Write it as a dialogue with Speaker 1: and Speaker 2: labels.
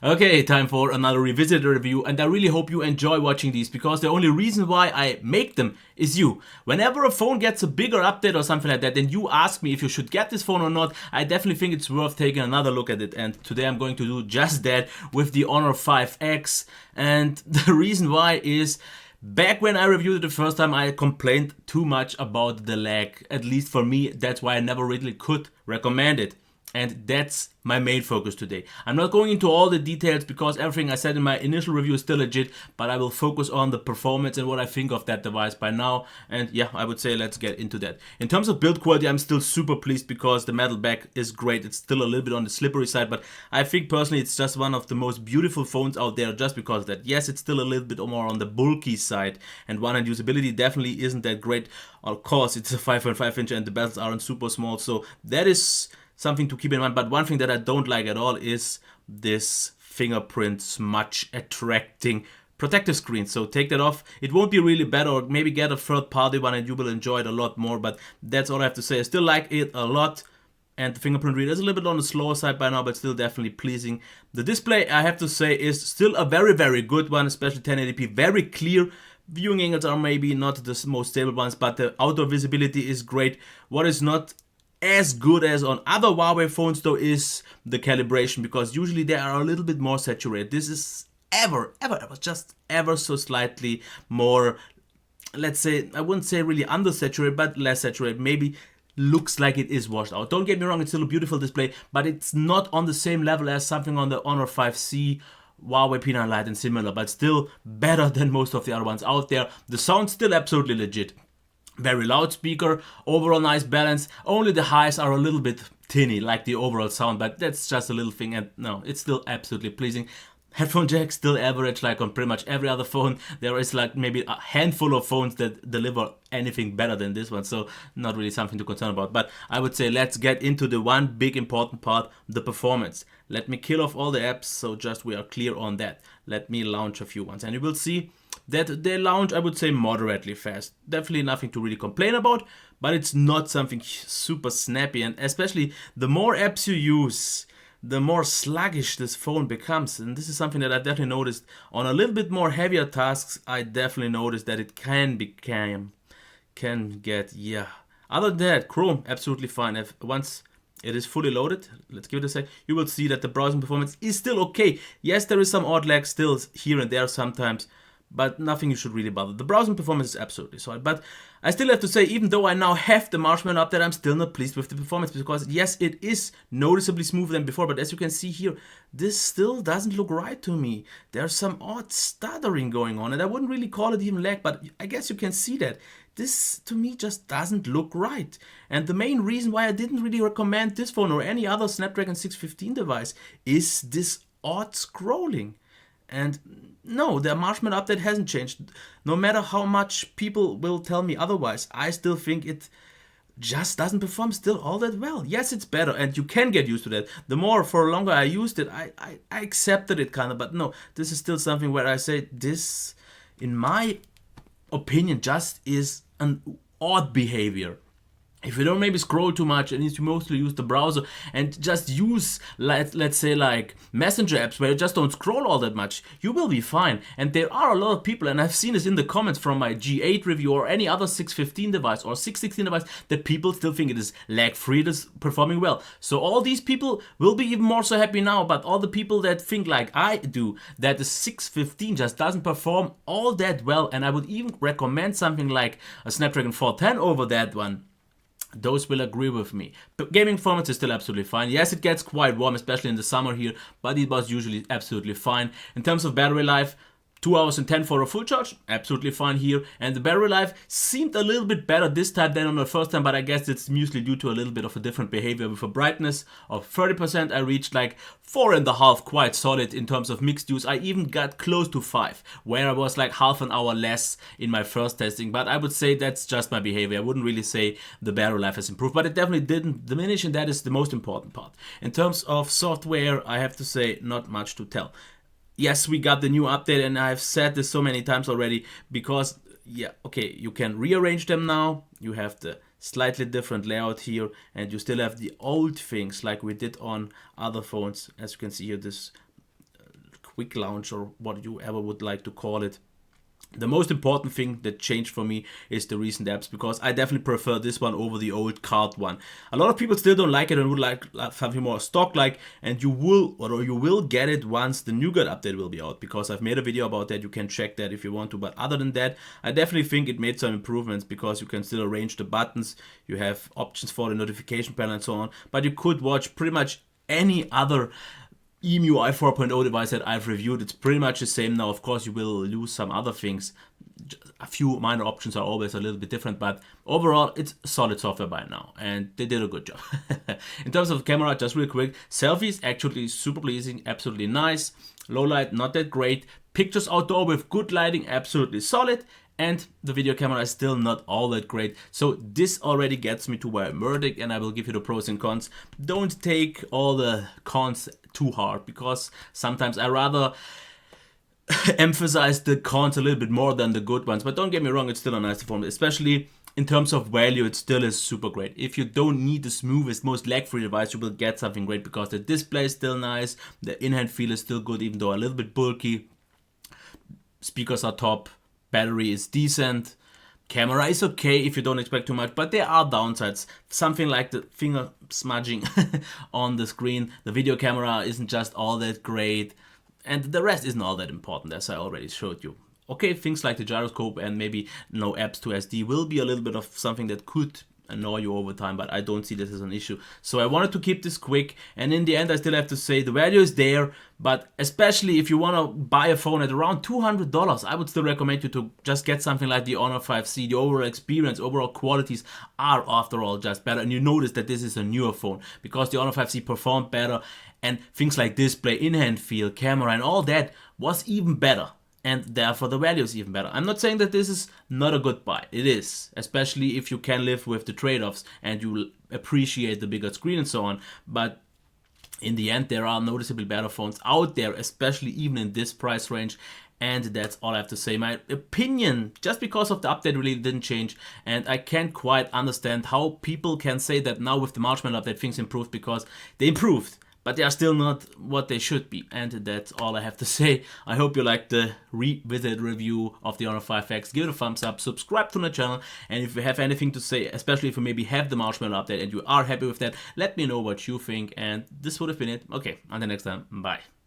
Speaker 1: Okay, time for another revisited review, and I really hope you enjoy watching these because the only reason why I make them is you. Whenever a phone gets a bigger update or something like that, and you ask me if you should get this phone or not, I definitely think it's worth taking another look at it, and today I'm going to do just that with the Honor 5X, and the reason why is back when I reviewed it the first time, I complained too much about the lag. At least for me, that's why I never really could recommend it. And that's my main focus today. I'm not going into all the details because everything I said in my initial review is still legit, but I will focus on the performance and what I think of that device by now. And yeah, I would say let's get into that. In terms of build quality, I'm still super pleased because the metal back is great. It's still a little bit on the slippery side, but I think personally it's just one of the most beautiful phones out there just because of that. Yes, it's still a little bit more on the bulky side, and one-hand usability definitely isn't that great. Of course, it's a 5.5 inch and the bezels aren't super small, so that is something to keep in mind. But one thing that I don't like at all is this fingerprint smudge attracting protective screen. So take that off. It won't be really bad, or maybe get a third party one and you will enjoy it a lot more. But that's all I have to say. I still like it a lot. And the fingerprint reader is a little bit on the slower side by now, but still definitely pleasing. The display, I have to say, is still a very, very good one, especially 1080p. Very clear. Viewing angles are maybe not the most stable ones, but the outdoor visibility is great. What is not as good as on other Huawei phones though is the calibration, because usually they are a little bit more saturated. This is just ever so slightly more, let's say, I wouldn't say really undersaturated, but less saturated. Maybe looks like it is washed out. Don't get me wrong, it's still a beautiful display, but it's not on the same level as something on the Honor 5C, Huawei P9 Lite and similar, but still better than most of the other ones out there. The sound's still absolutely legit. Very loud speaker, overall nice balance. Only the highs are a little bit tinny, like the overall sound, but that's just a little thing, and no, it's still absolutely pleasing. Headphone jack still average, like on pretty much every other phone. There is like maybe a handful of phones that deliver anything better than this one, so not really something to concern about. But I would say let's get into the one big important part, the performance. Let me kill off all the apps, so just we are clear on that. Let me launch a few ones, and you will see that they launch, I would say, moderately fast. Definitely nothing to really complain about, but it's not something super snappy. And especially the more apps you use, the more sluggish this phone becomes. And this is something that I definitely noticed on a little bit more heavier tasks. I definitely noticed that it can get, yeah. Other than that, Chrome, absolutely fine. Once it is fully loaded, let's give it a sec, you will see that the browsing performance is still okay. Yes, there is some odd lag still here and there sometimes, but nothing you should really bother. The browsing performance is absolutely solid, but I still have to say, even though I now have the Marshmallow update, I'm still not pleased with the performance, because yes, it is noticeably smoother than before, but as you can see here, this still doesn't look right to me. There's some odd stuttering going on, and I wouldn't really call it even lag, but I guess you can see that. This, to me, just doesn't look right. And the main reason why I didn't really recommend this phone or any other Snapdragon 615 device is this odd scrolling. And no, the Marshmallow update hasn't changed. No matter how much people will tell me otherwise, I still think it just doesn't perform still all that well. Yes, it's better, and you can get used to that. The more for longer I used it, I accepted it kind of, but no, this is still something where I say this, in my opinion, just is an odd behavior. If you don't maybe scroll too much and you mostly use the browser and just use, let's say, like messenger apps where you just don't scroll all that much, you will be fine. And there are a lot of people, and I've seen this in the comments from my G8 review or any other 615 device or 616 device, that people still think it is lag-free, it is performing well. So all these people will be even more so happy now, but all the people that think like I do, that the 615 just doesn't perform all that well, and I would even recommend something like a Snapdragon 410 over that one, those will agree with me. But gaming performance is still absolutely fine. Yes, it gets quite warm, especially in the summer here, but it was usually absolutely fine. In terms of battery life, 2 hours and 10 for a full charge, absolutely fine here. And the battery life seemed a little bit better this time than on the first time, but I guess it's mostly due to a little bit of a different behavior. With a brightness of 30%, I reached like 4.5, quite solid in terms of mixed use. I even got close to 5, where I was like half an hour less in my first testing, but I would say that's just my behavior. I wouldn't really say the battery life has improved, but it definitely didn't diminish, and that is the most important part. In terms of software, I have to say not much to tell. Yes, we got the new update, and I've said this so many times already, because, yeah, okay, you can rearrange them now. You have the slightly different layout here, and you still have the old things like we did on other phones. As you can see here, this quick launch or what you ever would like to call it. The most important thing that changed for me is the recent apps, because I definitely prefer this one over the old card one. A lot of people still don't like it and would like something more stock-like, and you will get it once the nougat update will be out, because I've made a video about that. You can check that if you want to. But other than that, I definitely think it made some improvements, because you can still arrange the buttons, you have options for the notification panel and so on, but you could watch pretty much any other EMUI 4.0 device that I've reviewed. It's pretty much the same now. Of course, you will lose some other things. A few minor options are always a little bit different, but overall, it's solid software by now, and they did a good job. In terms of camera, just real quick, selfies actually super pleasing, absolutely nice. Low light, not that great. Pictures outdoor with good lighting, absolutely solid. And the video camera is still not all that great. So this already gets me to my verdict, and I will give you the pros and cons. Don't take all the cons too hard, because sometimes I rather emphasize the cons a little bit more than the good ones. But don't get me wrong, it's still a nice phone, especially in terms of value. It still is super great. If you don't need the smoothest, most lag-free device, you will get something great, because the display is still nice, the in-hand feel is still good, even though a little bit bulky. Speakers are top. Battery is decent. Camera is okay if you don't expect too much, but there are downsides. Something like the finger smudging on the screen. The video camera isn't just all that great, and the rest isn't all that important, as I already showed you. Okay, things like the gyroscope and maybe no apps to SD will be a little bit of something that could annoy you over time, but I don't see this as an issue. So I wanted to keep this quick, and in the end I still have to say the value is there, but especially if you want to buy a phone at around $200, I would still recommend you to just get something like the Honor 5C. The overall experience, overall qualities are after all just better, and you notice that this is a newer phone, because the Honor 5C performed better, and things like display, in-hand feel, camera and all that was even better. And therefore the value is even better. I'm not saying that this is not a good buy. It is, especially if you can live with the trade-offs and you appreciate the bigger screen and so on. But in the end, there are noticeably better phones out there, especially even in this price range. And that's all I have to say. My opinion, just because of the update, really didn't change. And I can't quite understand how people can say that now with the Marshmallow update things improved, because they improved, but they are still not what they should be. And that's all I have to say. I hope you liked the revisited review of the Honor 5X. Give it a thumbs up, subscribe to my channel, and if you have anything to say, especially if you maybe have the Marshmallow update and you are happy with that, let me know what you think. And this would have been it. Okay, until next time, bye.